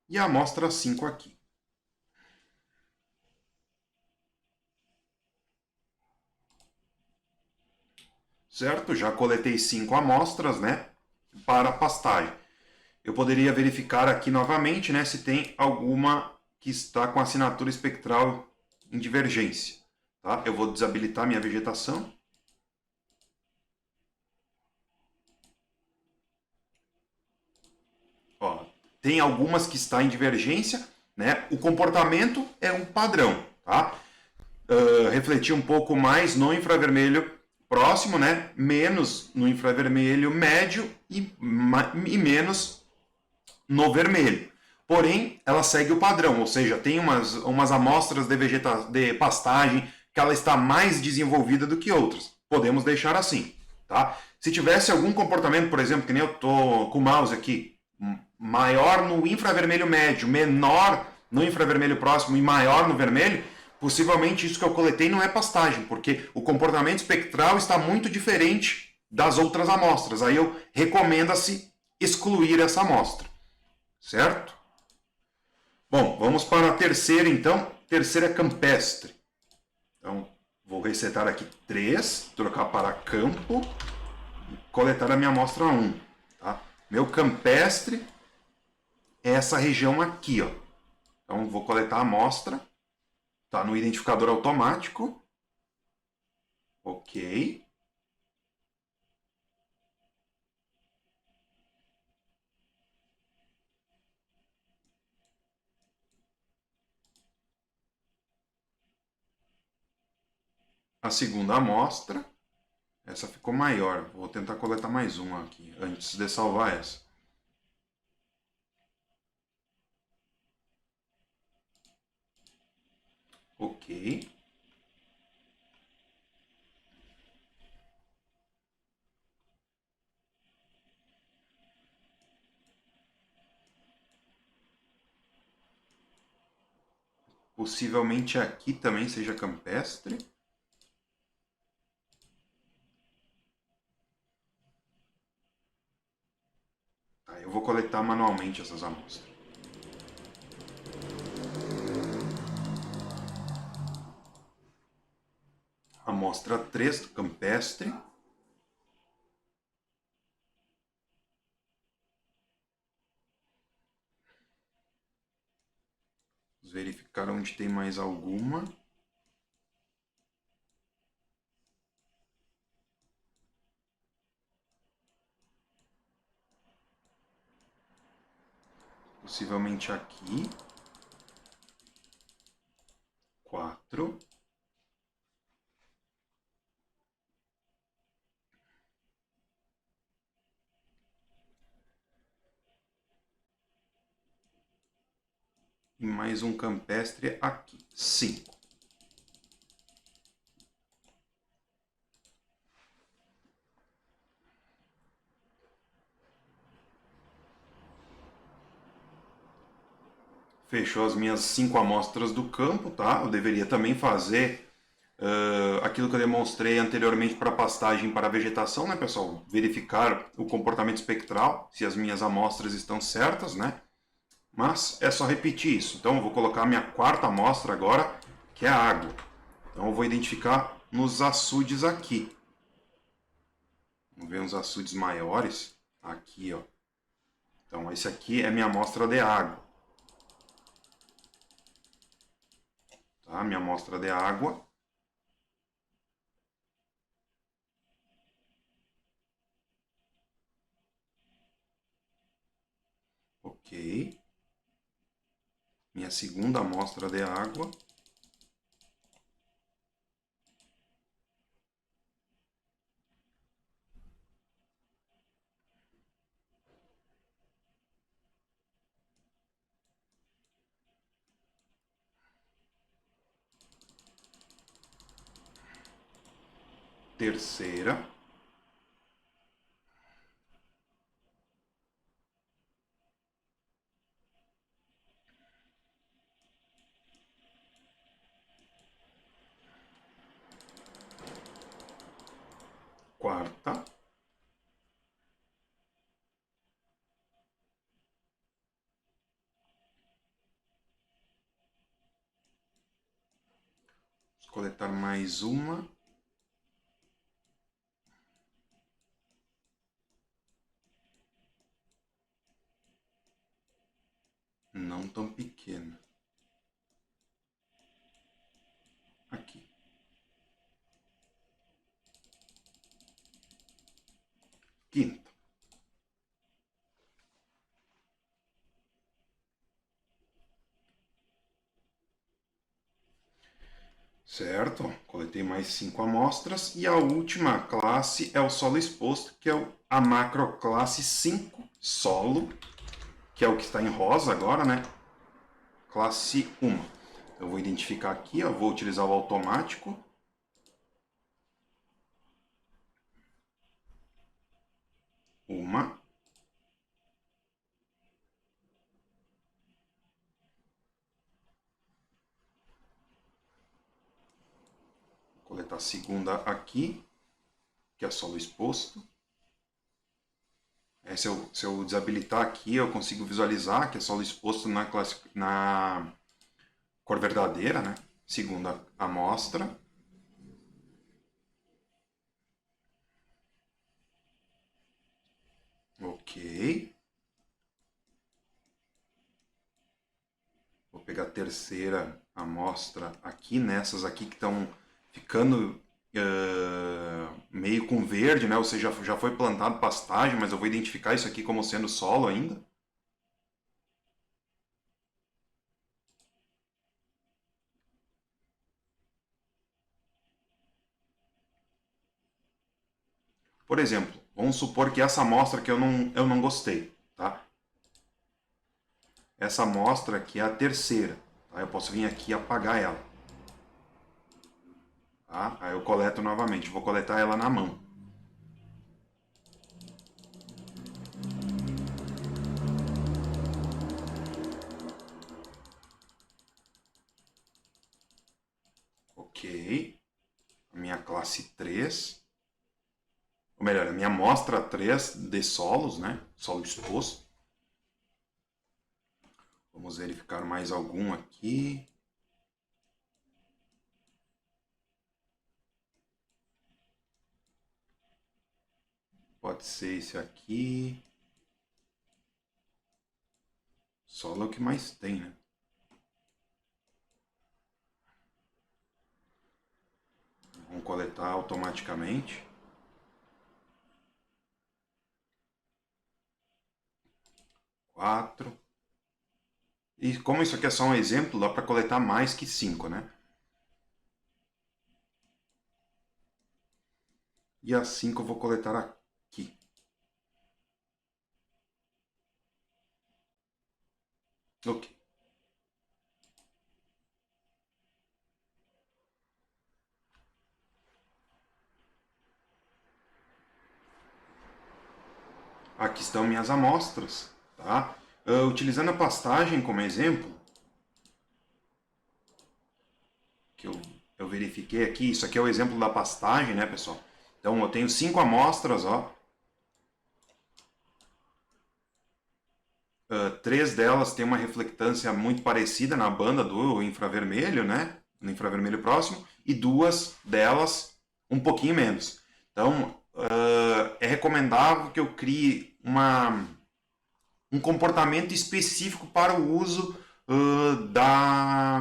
E a amostra 5 aqui. Certo? Já coletei 5 amostras, né, para pastagem. Eu poderia verificar aqui novamente, né, se tem alguma que está com assinatura espectral em divergência. Tá? Eu vou desabilitar minha vegetação. Ó, tem algumas que está em divergência, né? O comportamento é um padrão, tá? Refletir um pouco mais no infravermelho próximo, né? Menos no infravermelho médio e menos no vermelho. Porém, ela segue o padrão, ou seja, tem umas amostras de pastagem que ela está mais desenvolvida do que outras. Podemos deixar assim, tá? Se tivesse algum comportamento, por exemplo, que nem eu tô com o mouse aqui, maior no infravermelho médio, menor no infravermelho próximo e maior no vermelho, possivelmente isso que eu coletei não é pastagem, porque o comportamento espectral está muito diferente das outras amostras. Aí eu recomenda-se excluir essa amostra, certo? Bom, vamos para a terceira então. Terceira é campestre. Então, vou resetar aqui 3, trocar para campo, coletar a minha amostra 1. Tá? Meu campestre é essa região aqui, ó. Então, vou coletar a amostra. Está no identificador automático. Ok. A segunda amostra. Essa ficou maior. Vou tentar coletar mais uma aqui, antes de salvar essa. Ok. Possivelmente aqui também seja campestre. Tá, eu vou coletar manualmente essas amostras. Amostra 3 do campestre. Vamos verificar onde tem mais alguma. Possivelmente aqui. 4. E mais um campestre aqui. 5. Fechou as minhas 5 amostras do campo, tá? Eu deveria também fazer aquilo que eu demonstrei anteriormente para pastagem para vegetação, né, pessoal? Verificar o comportamento espectral, se as minhas amostras estão certas, né? Mas é só repetir isso. Então eu vou colocar a minha quarta amostra agora, que é a água. Então eu vou identificar nos açudes aqui. Vamos ver uns açudes maiores. Aqui, ó. Então esse aqui é minha amostra de água. Tá? Minha amostra de água. Ok. Minha segunda amostra de água. Terceira. Quarta. Vamos coletar mais uma. Não tão pequena. Aqui. Quinta. Certo? Coletei mais 5 amostras. E a última classe é o solo exposto, que é a macroclasse 5 solo, que é o que está em rosa agora, né? Classe 1. Eu vou identificar aqui, eu vou utilizar o automático. Uma. Vou coletar a segunda aqui, que é solo exposto. Se eu desabilitar aqui, eu consigo visualizar que é solo exposto na cor verdadeira, né? Segunda amostra. Ok. Vou pegar a terceira amostra aqui, nessas aqui que estão ficando meio com verde, né? Ou seja, já foi plantado pastagem, mas eu vou identificar isso aqui como sendo solo ainda. Por exemplo, vamos supor que essa amostra que eu não gostei, tá? Essa amostra aqui é a terceira, tá? Eu posso vir aqui e apagar ela, tá? Aí eu coleto novamente, vou coletar ela na mão. Ok. A minha classe 3, ou melhor, a minha amostra 3 de solos, né? Solo exposto. Vamos verificar mais algum aqui. Pode ser esse aqui. Solo é o que mais tem, né? Vamos coletar automaticamente. 4. E como isso aqui é só um exemplo, dá para coletar mais que 5, né? E as 5 eu vou coletar aqui. Ok. Aqui estão minhas amostras, tá? Utilizando a pastagem como exemplo, que eu verifiquei aqui, isso aqui é o exemplo da pastagem, né, pessoal? Então eu tenho 5 amostras, ó. 3 delas têm uma reflectância muito parecida na banda do infravermelho, né? No infravermelho próximo, e 2 delas um pouquinho menos. Então, é recomendável que eu crie um comportamento específico para o uso da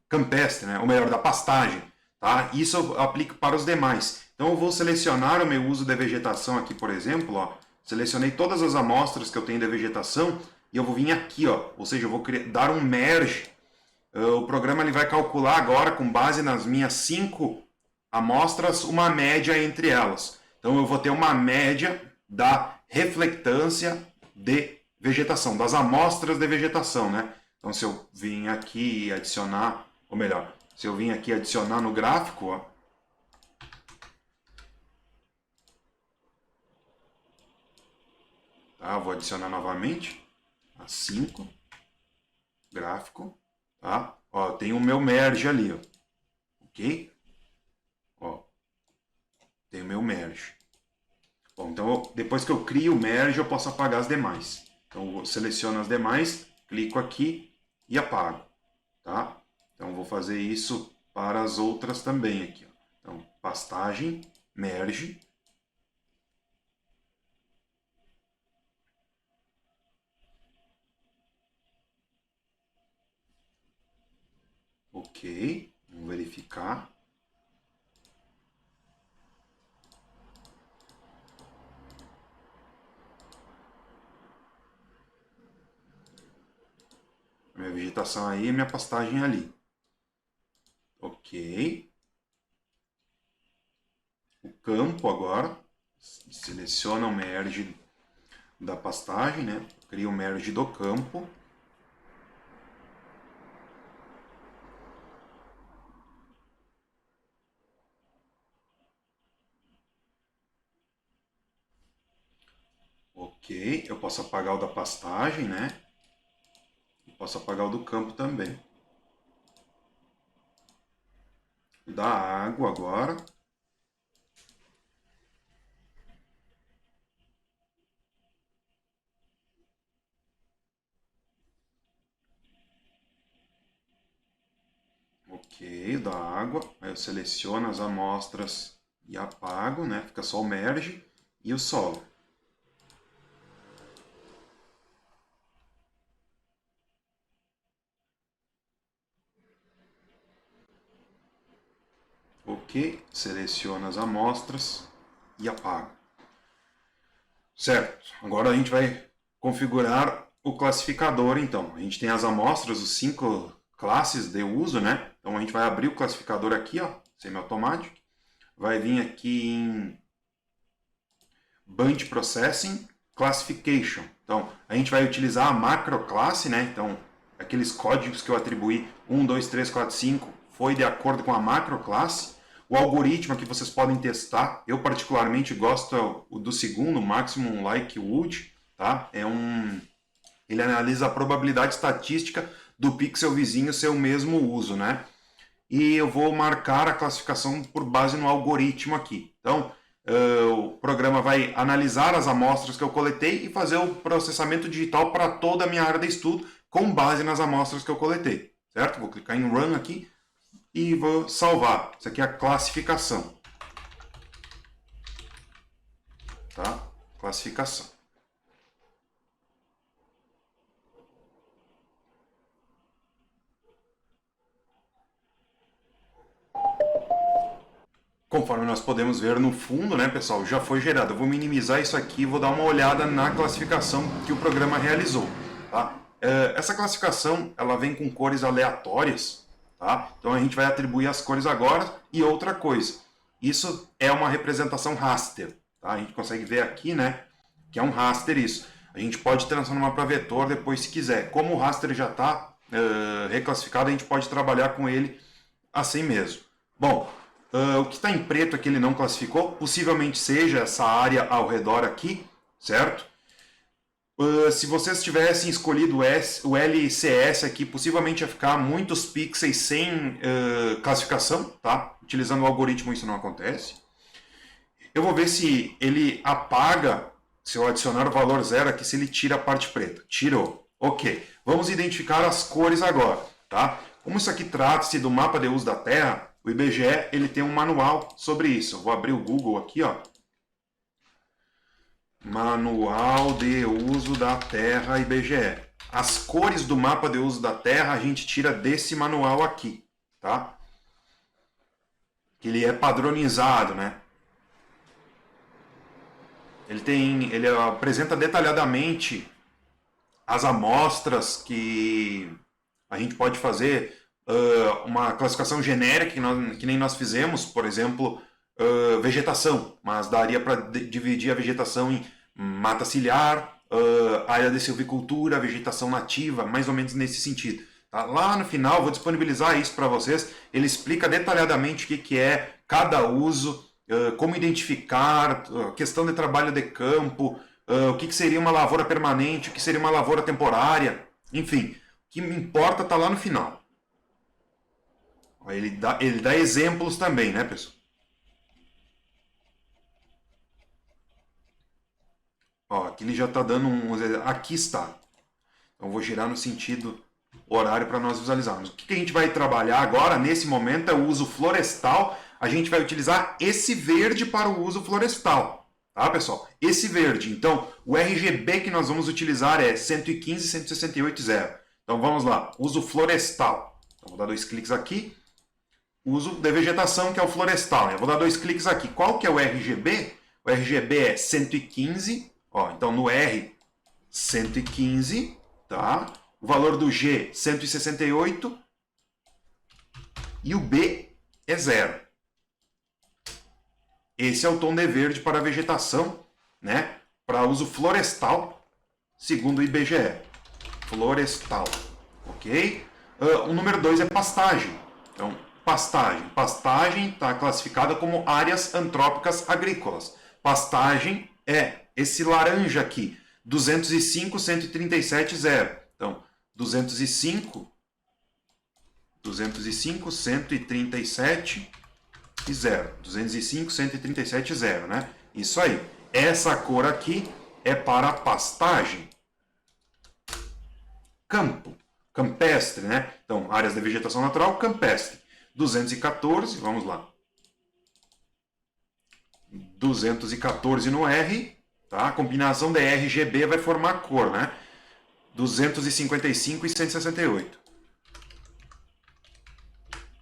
campestre, né? Ou melhor, da pastagem. Tá? Isso eu aplico para os demais. Então eu vou selecionar o meu uso de vegetação aqui, por exemplo. Ó. Selecionei todas as amostras que eu tenho de vegetação e eu vou vir aqui, ó. Ou seja, eu vou dar um merge. O programa ele vai calcular agora, com base nas minhas 5 amostras, uma média entre elas. Então eu vou ter uma média da reflectância de vegetação, das amostras de vegetação, né? Então se eu vim aqui e adicionar, ou melhor, se eu vim aqui adicionar no gráfico, ó, tá? Vou adicionar novamente a 5, gráfico, tá? Ó, tem o meu merge ali, ó, ok? Ó, tem o meu merge. Bom, então depois que eu crio o merge, eu posso apagar as demais. Então eu seleciono as demais, clico aqui e apago, tá? Então vou fazer isso para as outras também aqui. Ó. Então pastagem, merge, ok, vamos verificar. Minha vegetação aí e minha pastagem ali. Ok. O campo agora, seleciona o merge da pastagem, né? Cria o merge do campo. Ok, eu posso apagar o da pastagem, né? E posso apagar o do campo também. O da água agora. da água. Aí eu seleciono as amostras e apago, né? Fica só o merge e o solo. Ok, seleciono as amostras e apago. Certo, agora a gente vai configurar o classificador, então. A gente tem as amostras, os 5 classes de uso, né? Então a gente vai abrir o classificador aqui, ó, semi-automatic. Vai vir aqui em Bunch Processing Classification. Então a gente vai utilizar a macro classe, né? Então aqueles códigos que eu atribuí 1, 2, 3, 4, 5 foi de acordo com a macro classe. O algoritmo que vocês podem testar, eu particularmente gosto do segundo, Maximum Likelihood, tá? Ele analisa a probabilidade estatística do pixel vizinho ser o mesmo uso, né? E eu vou marcar a classificação por base no algoritmo aqui. Então, o programa vai analisar as amostras que eu coletei e fazer o processamento digital para toda a minha área de estudo com base nas amostras que eu coletei, certo? Vou clicar em Run aqui e vou salvar. Isso aqui é a classificação. Tá? Classificação. Conforme nós podemos ver no fundo, né, pessoal, já foi gerado. Eu vou minimizar isso aqui e vou dar uma olhada na classificação que o programa realizou. Tá? Essa classificação ela vem com cores aleatórias. Tá? Então a gente vai atribuir as cores agora. E outra coisa, isso é uma representação raster. Tá? A gente consegue ver aqui, né, que é um raster isso. A gente pode transformar para vetor depois se quiser. Como o raster já está reclassificado, a gente pode trabalhar com ele assim mesmo. Bom, o que está em preto aqui ele não classificou, possivelmente seja essa área ao redor aqui, certo? Se vocês tivessem escolhido o LCS aqui, possivelmente ia ficar muitos pixels sem classificação, tá? Utilizando o algoritmo isso não acontece. Eu vou ver se ele apaga, se eu adicionar o valor 0 aqui, se ele tira a parte preta. Tirou. Ok. Vamos identificar as cores agora, tá? Como isso aqui trata-se do mapa de uso da Terra, o IBGE ele tem um manual sobre isso. Eu vou abrir o Google aqui, ó. Manual de uso da Terra IBGE. As cores do mapa de uso da Terra a gente tira desse manual aqui, tá? Que ele é padronizado, né? Ele apresenta detalhadamente as amostras que a gente pode fazer, uma classificação genérica que nem nós fizemos, por exemplo, vegetação, mas daria para dividir a vegetação em mata ciliar, área de silvicultura, vegetação nativa, mais ou menos nesse sentido. Tá? Lá no final vou disponibilizar isso para vocês, ele explica detalhadamente o que é cada uso, como identificar, questão de trabalho de campo, o que seria uma lavoura permanente, o que seria uma lavoura temporária, enfim, o que importa está lá no final. Ele dá exemplos também, né, pessoal? Ó, aqui ele já está dando aqui está. Então vou girar no sentido horário para nós visualizarmos. O que a gente vai trabalhar agora, nesse momento, é o uso florestal. A gente vai utilizar esse verde para o uso florestal. Tá, pessoal? Esse verde. Então, o RGB que nós vamos utilizar é 115.168.0. Então, vamos lá. Uso florestal. Então, vou dar 2 cliques aqui. Uso de vegetação, que é o florestal. Eu vou dar 2 cliques aqui. Qual que é o RGB? O RGB é 115. Ó, então, no R, 115. Tá? O valor do G, 168. E o B é 0. Esse é o tom de verde para a vegetação, né? Para uso florestal, segundo o IBGE. Florestal, ok? O número 2 é pastagem. Então, pastagem. Pastagem está classificada como áreas antrópicas agrícolas. Pastagem é esse laranja aqui, 205.137.0. Então, 137 e 0. 205, 137, 0, né? Isso aí. Essa cor aqui é para pastagem. Campo. Campestre, né? Então, áreas de vegetação natural, campestre. 214, vamos lá. 214 no R, tá? A combinação de RGB vai formar a cor, né? 255 e 168.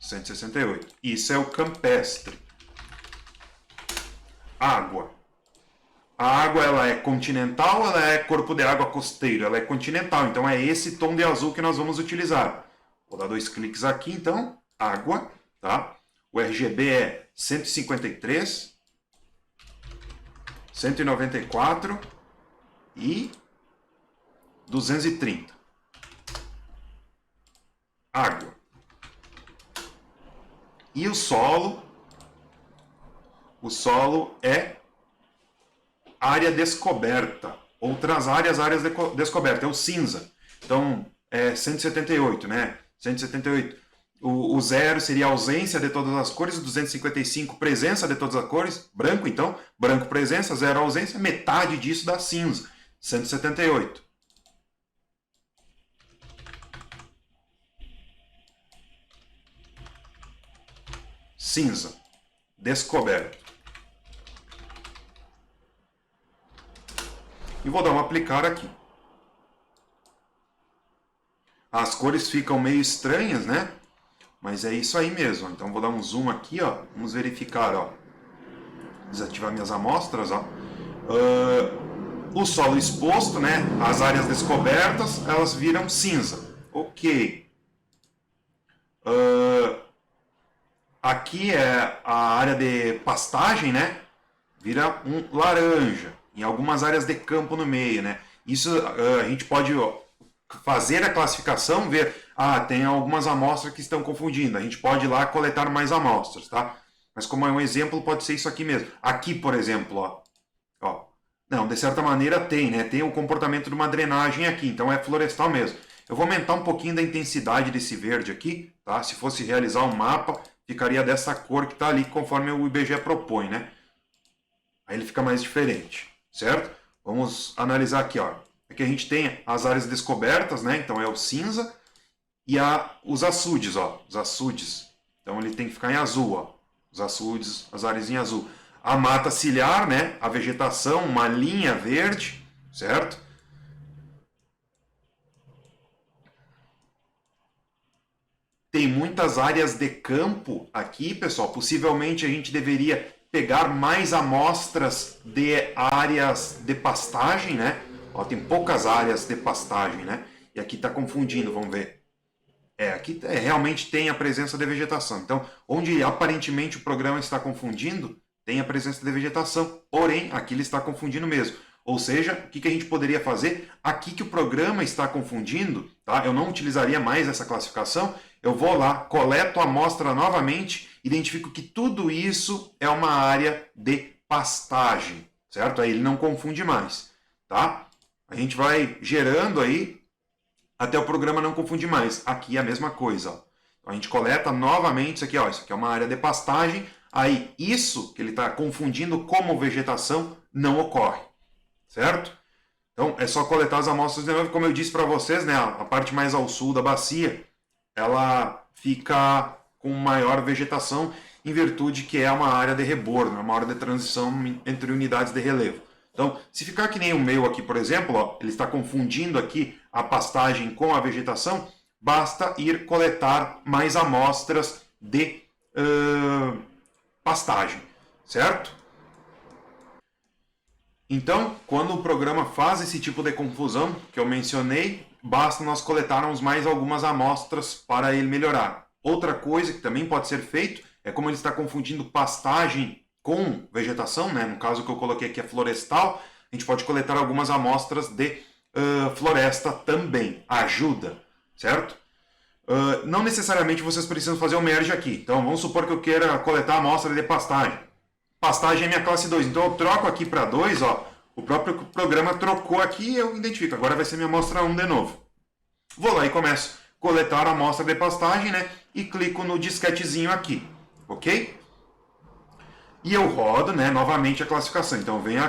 168. Isso é o campestre. Água. A água, ela é continental ou ela é corpo de água costeiro? Ela é continental, então é esse tom de azul que nós vamos utilizar. Vou dar 2 cliques aqui, então, água, tá? O RGB é 153, 194 e 230. Água. E o solo é área descoberta. Outras áreas descobertas. É o cinza. Então, é 178, né? 178. O 0 seria ausência de todas as cores, 255 presença de todas as cores, branco então, branco presença, 0 ausência, metade disso dá cinza, 178. Cinza, descoberto. E vou dar um aplicar aqui. As cores ficam meio estranhas, né? Mas é isso aí mesmo. Então vou dar um zoom aqui, ó. Vamos verificar, ó. Desativar minhas amostras, ó. O solo exposto, né? As áreas descobertas, elas viram cinza. Ok. Aqui é a área de pastagem, né? Vira um laranja. Em algumas áreas de campo no meio, né? Isso a gente pode fazer a classificação, ver, tem algumas amostras que estão confundindo. A gente pode ir lá coletar mais amostras, tá? Mas como é um exemplo, pode ser isso aqui mesmo. Aqui, por exemplo, ó. Não, de certa maneira tem, né? Tem o comportamento de uma drenagem aqui, então é florestal mesmo. Eu vou aumentar um pouquinho da intensidade desse verde aqui, tá? Se fosse realizar um mapa, ficaria dessa cor que está ali, conforme o IBGE propõe, né? Aí ele fica mais diferente, certo? Vamos analisar aqui, ó. Aqui a gente tem as áreas descobertas, né? Então é o cinza. E os açudes, ó. Os açudes. Então ele tem que ficar em azul, ó. Os açudes, as áreas em azul. A mata ciliar, né? A vegetação, uma linha verde, certo? Tem muitas áreas de campo aqui, pessoal. Possivelmente a gente deveria pegar mais amostras de áreas de pastagem, né? Ó, tem poucas áreas de pastagem, né? E aqui está confundindo, vamos ver. Aqui realmente tem a presença de vegetação. Então, onde aparentemente o programa está confundindo, tem a presença de vegetação. Porém, aqui ele está confundindo mesmo. Ou seja, o que a gente poderia fazer? Aqui que o programa está confundindo, tá? Eu não utilizaria mais essa classificação. Eu vou lá, coleto a amostra novamente, identifico que tudo isso é uma área de pastagem, certo? Aí ele não confunde mais, tá? A gente vai gerando aí até o programa não confundir mais. Aqui é a mesma coisa, ó. A gente coleta novamente isso aqui, ó. Isso aqui é uma área de pastagem. Aí isso que ele está confundindo como vegetação não ocorre, certo? Então é só coletar as amostras de novo. Como eu disse para vocês, né? A parte mais ao sul da bacia, ela fica com maior vegetação em virtude que é uma área de rebordo, uma área de transição entre unidades de relevo. Então, se ficar que nem o meu aqui, por exemplo, ó, ele está confundindo aqui a pastagem com a vegetação, basta ir coletar mais amostras de pastagem, certo? Então, quando o programa faz esse tipo de confusão que eu mencionei, basta nós coletarmos mais algumas amostras para ele melhorar. Outra coisa que também pode ser feito é como ele está confundindo pastagem com vegetação, né? No caso que eu coloquei aqui é florestal, a gente pode coletar algumas amostras de floresta também. Ajuda, certo? Não necessariamente vocês precisam fazer o merge aqui. Então vamos supor que eu queira coletar amostra de pastagem. Pastagem é minha classe 2, então eu troco aqui para 2, ó. O próprio programa trocou aqui e eu identifico. Agora vai ser minha amostra 1 de novo. Vou lá e começo a coletar a amostra de pastagem, né? E clico no disquetezinho aqui, ok? E eu rodo, né, novamente a classificação. Então eu venho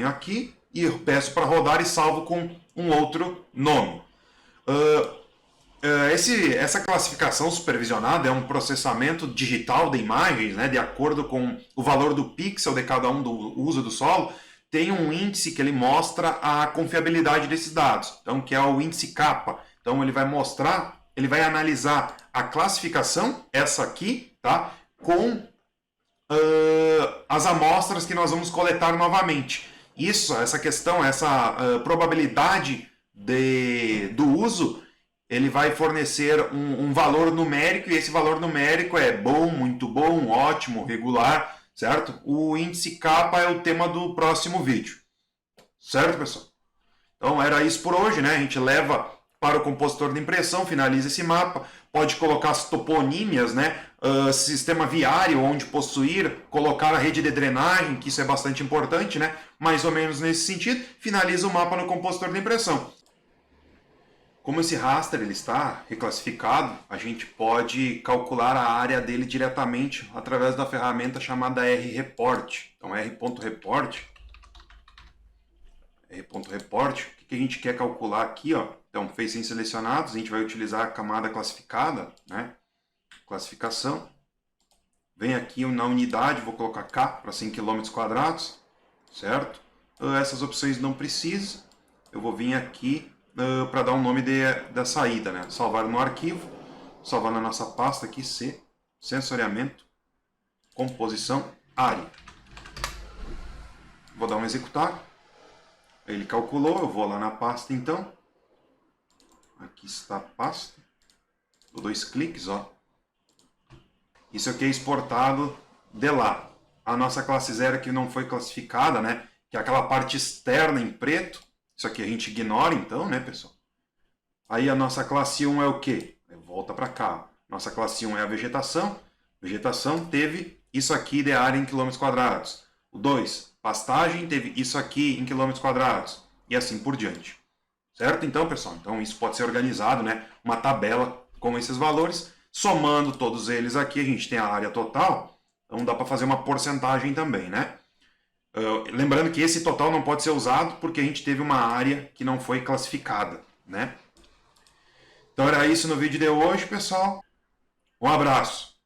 aqui e eu peço para rodar e salvo com um outro nome. Essa classificação supervisionada é um processamento digital de imagens, né, de acordo com o valor do pixel de cada um do uso do solo, tem um índice que ele mostra a confiabilidade desses dados, então que é o índice capa. Então ele vai mostrar, ele vai analisar a classificação, essa aqui, tá, com as amostras que nós vamos coletar novamente. Essa questão, essa probabilidade do uso, ele vai fornecer um valor numérico, e esse valor numérico é bom, muito bom, ótimo, regular, certo? O índice capa é o tema do próximo vídeo. Certo, pessoal? Então era isso por hoje, né? A gente leva para o compositor de impressão, finaliza esse mapa, pode colocar as toponímias, né? Sistema viário onde possuir, colocar a rede de drenagem, que isso é bastante importante, né? Mais ou menos nesse sentido, finaliza o mapa no compositor de impressão. Como esse raster ele está reclassificado, a gente pode calcular a área dele diretamente através da ferramenta chamada R-Report. Então R.Report, o que a gente quer calcular aqui, ó? Então, facing selecionados, a gente vai utilizar a camada classificada, né? Classificação. Vem aqui na unidade, vou colocar K para 100 km², certo? Essas opções não precisam. Eu vou vir aqui para dar um nome da saída, né? Salvar no arquivo, salvar na nossa pasta aqui, C, sensoriamento, composição, área. Vou dar um executar. Ele calculou, eu vou lá na pasta então. Aqui está a pasta. Dou 2 cliques, ó. Isso aqui é exportado de lá. A nossa classe 0 que não foi classificada, né? Que é aquela parte externa em preto. Isso aqui a gente ignora então, né, pessoal? Aí a nossa classe 1 é o quê? Volta para cá. Nossa classe 1 é a vegetação. Vegetação teve isso aqui de área em km². O 2, pastagem, teve isso aqui em km². E assim por diante. Certo? Então, pessoal, então isso pode ser organizado, né? Uma tabela com esses valores. Somando todos eles aqui, a gente tem a área total. Então dá para fazer uma porcentagem também, né? Lembrando que esse total não pode ser usado porque a gente teve uma área que não foi classificada, né? Então era isso no vídeo de hoje, pessoal. Um abraço.